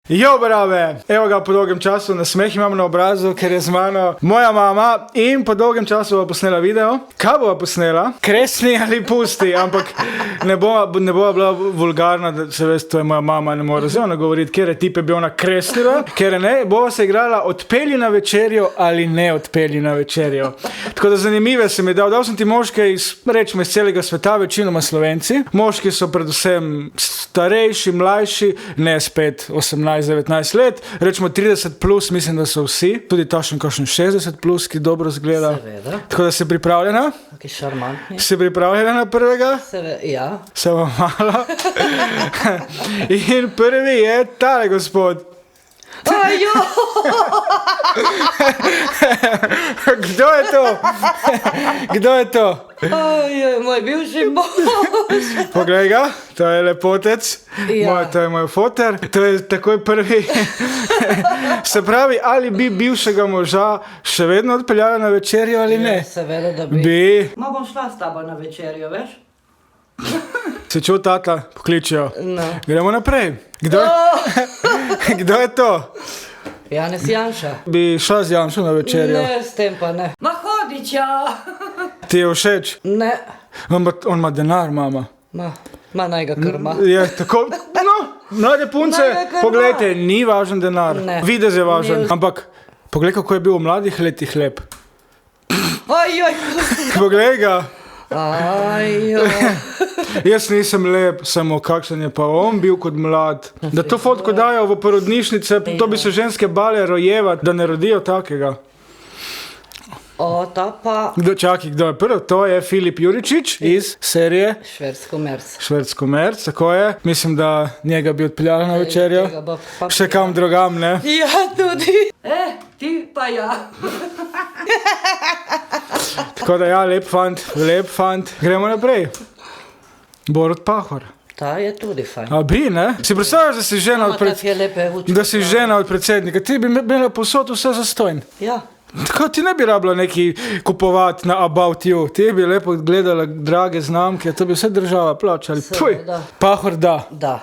Jo, brave, evo ga po dolgem času, nasmeh imam na obrazu, ker je z mano moja mama in po dolgem času bova posnela video. Kaj bova posnela? Kresni ali pusti, ampak ne bova bila vulgarna, da se veš, to je moja mama, ne more razumno govoriti, kjer tipe bi ona kresnila, ker ne, bova se igrala odpelji na večerjo ali ne odpelji na večerjo. Tako da zanimive se mi je dal sem ti moške iz celega sveta, večinoma Slovenci. Moški so predvsem starejši, mlajši, ne spet 18-19 let, rečemo 30 plus, mislim, da so vsi, tudi tašen kakšen 60 plus, ki dobro zgleda. Seveda. Tako da si pripravljena? Ki šarmantni. Si pripravljena na prvega? Ja. Samo malo. In prvi je tale gospod. Ajo! Kdo je to? Kdo je to? Ojoj, moj bivši mož. Poglej ga, to je lepotec, Ja. to je moj foter, to je takoj prvi. Se pravi, ali bi bivšega moža še vedno odpeljala na večerjo ali ne? Seveda, da bi. Bi. Ma bom šla s tabo na večerjo, veš? Se čuv tata, pokličejo. No. Gremo naprej. Kdo je to? Janez Janša. Bi šla z Janšo na večerjo? Ne, s tem pa ne. Ma hodiča! Ti je všeč? Ne. On ima denar, mama. Ma naj ga krma. Je tako, no, mlade punce, Naj ga krma. poglejte, ni važen denar. Ne. Videz je važen, Ni- ampak poglej, kako je bil v mladih letih lep. Ojoj! Poglej ga. Ajoj! Jaz nisem lep, samo kakšen je pa on bil kot mlad. Da to fotko dajo v porodnišnice, to bi se ženske bale rojevati, da ne rodijo takega. O, ta pa Čakaj, kdo je prvi? To je Filip Juričič iz serije Švedsko merc. Švedsko merc, tako je. Mislim, da njega bi odpeljala na večerjo. Tega bo pa- Še kam drugam, ne? Ja, tudi. Ti pa ja. Tako da ja, lep fant. Gremo naprej. Borut Pahor. Ta je tudi fajn. A bi, ne? Si predstavljaš, da si žena od Take lepe vučke. Da si žena od predsednika, ti bi imela posod vse zastojn. Ja. Tako ti ne bi rabila neki kupovati na About You, ti bi lepo gledala drage znamke, to bi vse država plačala. Seveda. Pahor da. Da.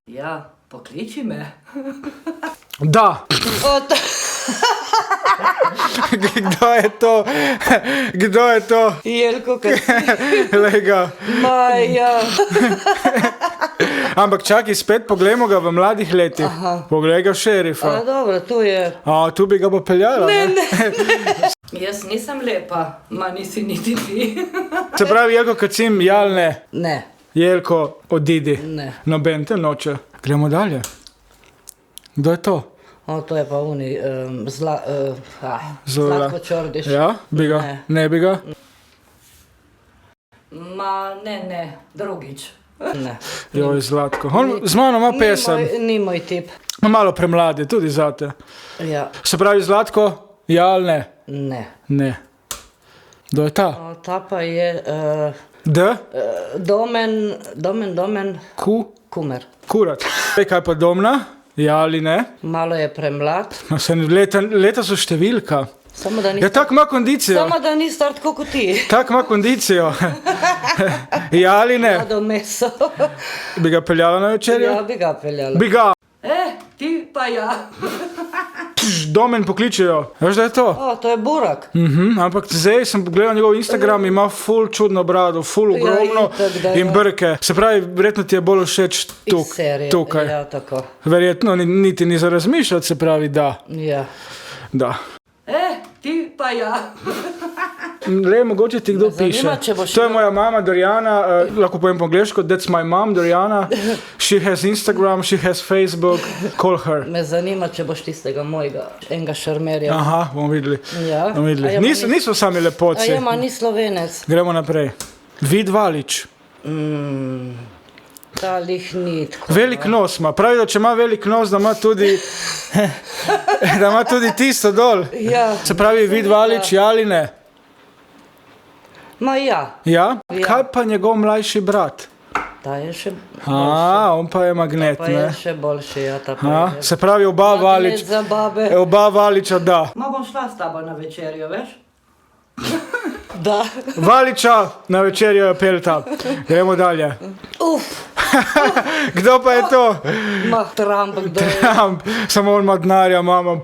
Ja, pokliči me. Da. Kdo je to? Kdo je to? Jelko, kaj Lej ga. Maja. Ampak čakaj, spet poglejmo ga v mladih letih. Poglej ga šerifa. Dobro, tu je. A, tu bi ga pa peljala, ne? Jaz nisem lepa, ma nisi niti ti. Se pravi, Jelko Kacim, jal ne. Ne, Jelko, odidi. ne. Noben te noče. Gremo dalje. Kdo je to? O, to je pa uni, Zola. Zlatko Čordiš. Ja, bi ga? Ne bi ga? Ma, ne, drugič. Ne. Joj, Zlatko. On z mano ima pesem. Ni moj tip. Malo premladi, tudi zate. Ja, Se pravi, Zlatko, ja ali ne? ne. Ne. Kdo je ta? O, ta pa je D? Domen Kumer. Kurat. Kaj pa Domna? Ja ali ne? Malo je premlad. No, leta so številka. Samo da ni, Ja, tak ima kondicijo. samo da ni star tako kot ti. Tak ima kondicijo. Ja ali ne? Rado meso. Bi ga peljala na večerjo? Ja, bi ga peljala. Bi ga. Ti pa ja. Domen pokličejo. Veš, da je to? O, to je burak. Ampak zdaj sem pogledal njegov Instagram, ima ful čudno brado, ful ogromno itak, da in ja. brke. Se pravi, verjetno ti je bolj všeč Iz serije. tukaj. Ja, tako. Verjetno niti ni za razmišljati, se pravi, da. Ja. Da. Ti pa ja. Le, mogoče ti kdo Me zanima, piše. če boš To je imel- moja mama Doriana, lahko povem po angleško, that's my mom Doriana. She has Instagram, she has Facebook, call her. Me zanima, če boš tistega mojega, enega šarmerja. Aha, bomo videli. Ja. Bomo videli. A je ma Niso sami A lepoci. je, ma ni Slovenec. Gremo naprej. Vid Valič. Ta lih ni tako. Velik nos ima. Pravi, da če ima velik nos, da ima tudi tisto dol. Ja. Se pravi, Vid Valič, ja ali ne? Ma ja. Ja? Ja. Kaj pa njegov mlajši brat? Ta je še On pa je magnet, pa je ne? še boljši, ja, ta pa je. Se pravi, oba Valič, Za babe. oba Valiča da. Ma bom šla s tabo na večerjo, veš? Da. Valiča na večerjo je pelta. Gremo dalje. Uf. Kdo pa je to? Ma Trump, kdo je? Trump, samo on ima denarja, mama.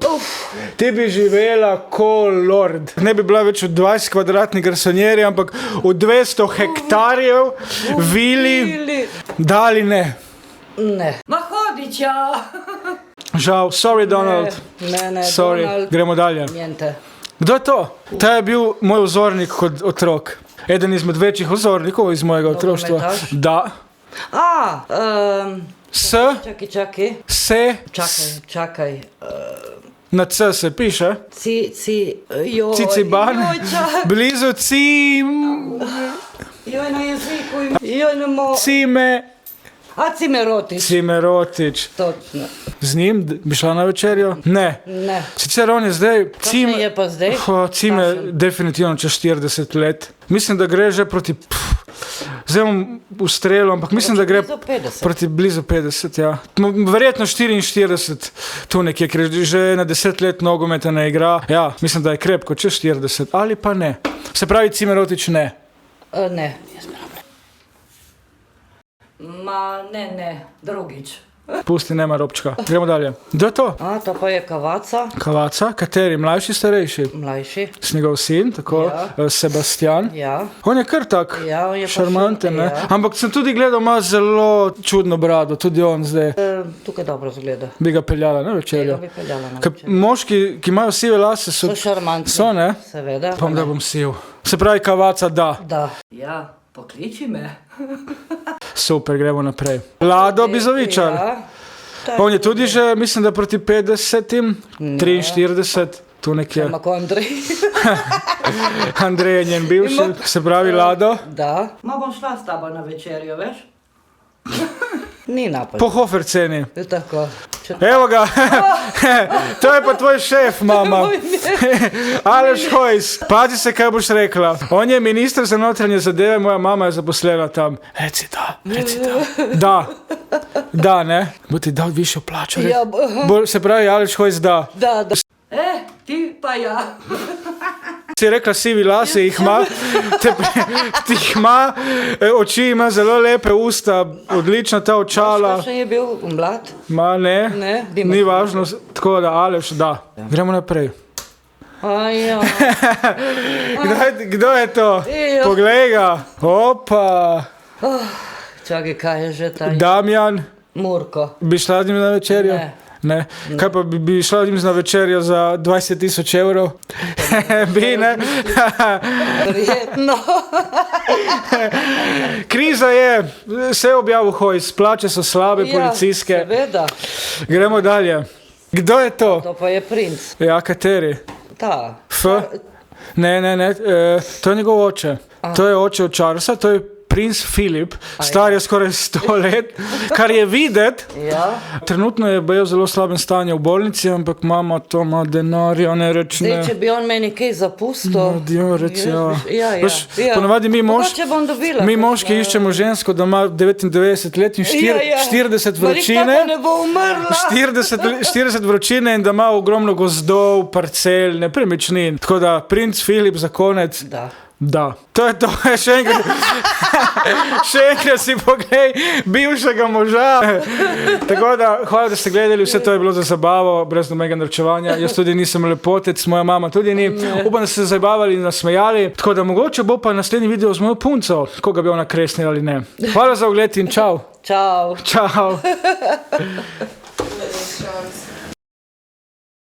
Ti bi živela kot lord. Ne bi bila več v 20 kvadratnih garsonjeri, ampak v 200 hektarjev vili. Da ali ne? Ne. Ma hodi ča. Žal, sorry Donald. Ne, Sorry, Donald. gremo dalje. Niente. Kdo je to? Ta je bil moj vzornik kot otrok. Eden izmed večjih vzornikov iz mojega otroštva. Nogometaš? Da. Čakaj. Se, Čakaj. na C se piše. Ciciban. Joj, čakaj. Blizu Joj, na jeziku. Joj, ne mo. Cimerotić. Cimerotić. Točno. Z njim bi šla na večerjo? Ne. Ne. Sicer on je zdaj... Kakšen je pa zdaj? Cime definitivno čez 40 let. Mislim, da gre že proti... Zdaj bom ustrelil, ampak mislim, da gre Blizu 50. proti blizu 50, ja. Verjetno 44, tu nekje, ker že na 10 let nogometa ne igra. Ja, mislim, da je krepko čez 40, ali pa ne. Se pravi, Cimerotić ne. Ne. Ma ne, drugič. Pusti, nema robčka. Gremo dalje. Kdo je to? To pa je Kavaca, Kavaca, kateri? Mlajši, starejši? mlajši. Njegov sin, tako, Sebastian. Ja. On je kar tak, Ja, on je pa šarmanten, ne? ja. Ampak sem tudi gledal, ima zelo čudno brado, tudi on zdaj. Tukaj dobro zgleda. Bi ga peljala na večerjo. Bi peljala na Ker večerjo. moški, ki imajo sive lase, so Šarmantni. So, ne? Seveda. Pa da bom siv. Se pravi, Kavaca, da. Da. Ja, pokliči me. Super, gremo naprej. Lado Bizovičar. Ja. On je tudi že, mislim, da proti 50, 43, tu nekje. Ampak Andrej. Andrej je njen bivši, se pravi Lado. Da. Ma bom šla s tabo na večerjo, veš? Ni napad. Po Hofer ceni. Je tako. Evo ga, to je pa tvoj šef, mama. Aleš Hojs, pazi se, kaj boš rekla. On je minister za notranje zadeve, moja mama je zaposlena tam. Reci da. Da, ne? Bo ti dal višjo plačo. Ja, Se pravi, Aleš Hojs, da. da. Ti pa ja. Si rekla, sivi lase jih ima, ti jih ima, oči ima zelo lepe, usta, odlična ta očala. Še je bil mlad? Ma ne, Ne, ni važno, tako da Aleš, da. Gremo naprej. Ja. Kdo je to? Ja. Poglej ga. Opa. Čakaj, kaj je že ta? Damjan, Murko. bi šla z njim na večerjo? Ne. Ne. Kaj pa bi šla z njim na večerjo za 20.000 evrov? Bi, ne? Prijetno. Kriza je, vse je objavil Hojs, plače so slabe, policijske. Ja, seveda. Gremo dalje. Kdo je to? To pa je princ. Ja, kateri? Ta. F? Ne, to je njegov oče. To je oče od Charlesa, to je princ Filip, star je skoraj 100 let, kar je videt. Ja. Trenutno je bil v zelo slabem stanju v bolnici, ampak mama to ima denarja, ne rečne. Zdaj, če bi on meni kaj zapustil. Ja. Ponavadi mi Mogoče bom dobila. mi moški iščemo žensko, da ima 99 let in 40 vročine. Ne bo umrla. 40 vročine in da ima ogromno gozdov, parcel, nepremičnin. Tako da, princ Filip za konec. Da. To je to, še enkrat si poglej bivšega moža. Tako da, hvala, da ste gledali, vse to je bilo za zabavo, brez nobenega naročevanja. Jaz tudi nisem lepotec, moja mama tudi ni. Upam, da ste se zabavali in nasmejali. Tako da, mogoče bo pa naslednji video z mojo punco, koga bi ona kresnila ali ne. Hvala za ogled in čau. Čau. Čau.